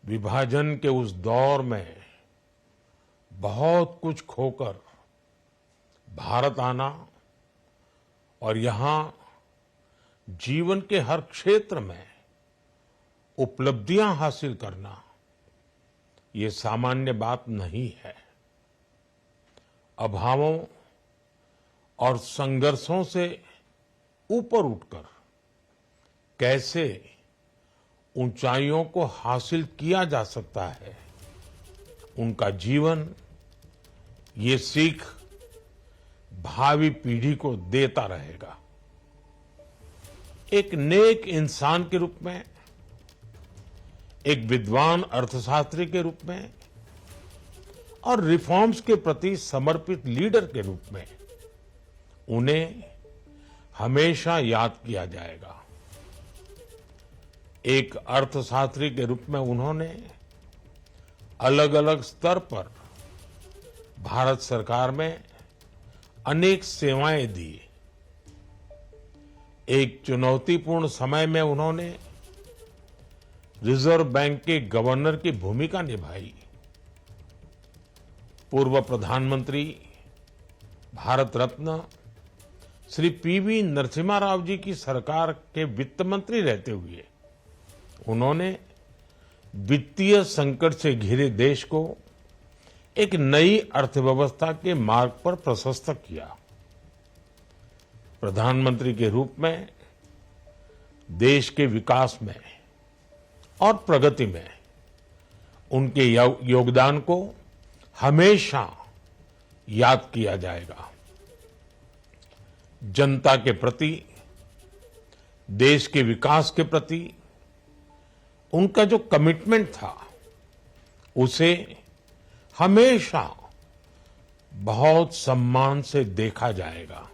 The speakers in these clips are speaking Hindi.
विभाजन के उस दौर में बहुत कुछ खोकर भारत आना और यहां जीवन के हर क्षेत्र में उपलब्धियां हासिल करना ये सामान्य बात नहीं है। अभावों और संघर्षों से ऊपर उठकर कैसे ऊंचाइयों को हासिल किया जा सकता है, उनका जीवन ये सीख भावी पीढ़ी को देता रहेगा। एक नेक इंसान के रूप में, एक विद्वान अर्थशास्त्री के रूप में और रिफॉर्म्स के प्रति समर्पित लीडर के रूप में उन्हें हमेशा याद किया जाएगा। एक अर्थशास्त्री के रूप में उन्होंने अलग अलग स्तर पर भारत सरकार में अनेक सेवाएं दी। एक चुनौतीपूर्ण समय में उन्होंने रिजर्व बैंक के गवर्नर की भूमिका निभाई। पूर्व प्रधानमंत्री भारत रत्न श्री पीवी नरसिम्हा राव जी की सरकार के वित्त मंत्री रहते हुए उन्होंने वित्तीय संकट से घिरे देश को एक नई अर्थव्यवस्था के मार्ग पर प्रशस्त किया। प्रधानमंत्री के रूप में देश के विकास में और प्रगति में उनके योगदान को हमेशा याद किया जाएगा। जनता के प्रति, देश के विकास के प्रति उनका जो कमिटमेंट था उसे हमेशा बहुत सम्मान से देखा जाएगा।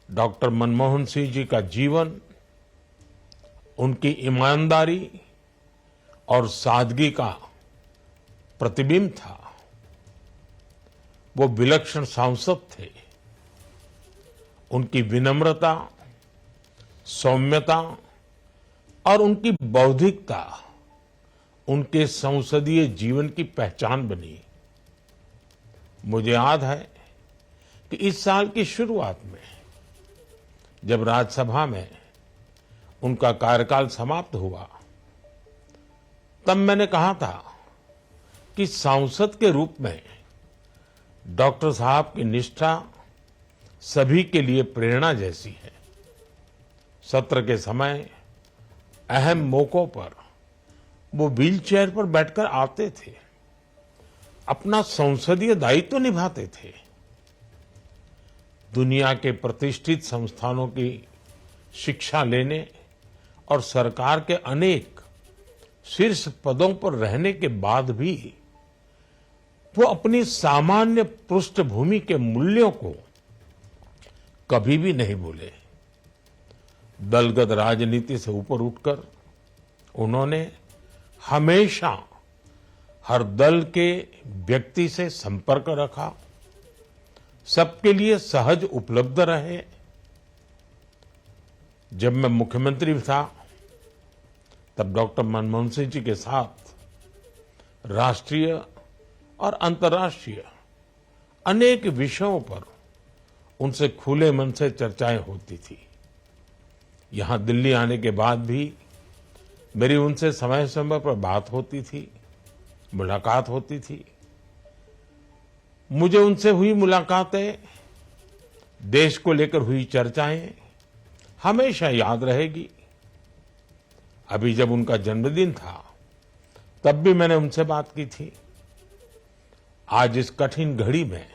डॉक्टर मनमोहन सिंह जी का जीवन उनकी ईमानदारी और सादगी का प्रतिबिंब था। वो विलक्षण सांसद थे। उनकी विनम्रता, सौम्यता और उनकी बौद्धिकता उनके संसदीय जीवन की पहचान बनी। मुझे याद है कि इस साल की शुरुआत में जब राज्यसभा में उनका कार्यकाल समाप्त हुआ, तब मैंने कहा था कि सांसद के रूप में डॉक्टर साहब की निष्ठा सभी के लिए प्रेरणा जैसी है। सत्र के समय अहम मौकों पर वो व्हीलचेयर पर बैठकर आते थे, अपना संसदीय दायित्व निभाते थे। दुनिया के प्रतिष्ठित संस्थानों की शिक्षा लेने और सरकार के अनेक शीर्ष पदों पर रहने के बाद भी वो अपनी सामान्य पृष्ठभूमि के मूल्यों को कभी भी नहीं भूले। दलगत राजनीति से ऊपर उठकर उन्होंने हमेशा हर दल के व्यक्ति से संपर्क रखा, सबके लिए सहज उपलब्ध रहे। जब मैं मुख्यमंत्री था तब डॉक्टर मनमोहन सिंह जी के साथ राष्ट्रीय और अंतर्राष्ट्रीय अनेक विषयों पर उनसे खुले मन से चर्चाएं होती थी। यहां दिल्ली आने के बाद भी मेरी उनसे समय समय पर बात होती थी, मुलाकात होती थी। मुझे उनसे हुई मुलाकातें, देश को लेकर हुई चर्चाएं हमेशा याद रहेगी। अभी जब उनका जन्मदिन था तब भी मैंने उनसे बात की थी। आज इस कठिन घड़ी में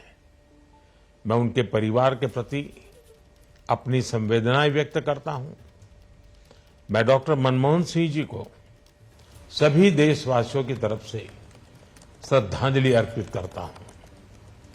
मैं उनके परिवार के प्रति अपनी संवेदनाएं व्यक्त करता हूं। मैं डॉक्टर मनमोहन सिंह जी को सभी देशवासियों की तरफ से श्रद्धांजलि अर्पित करता हूं।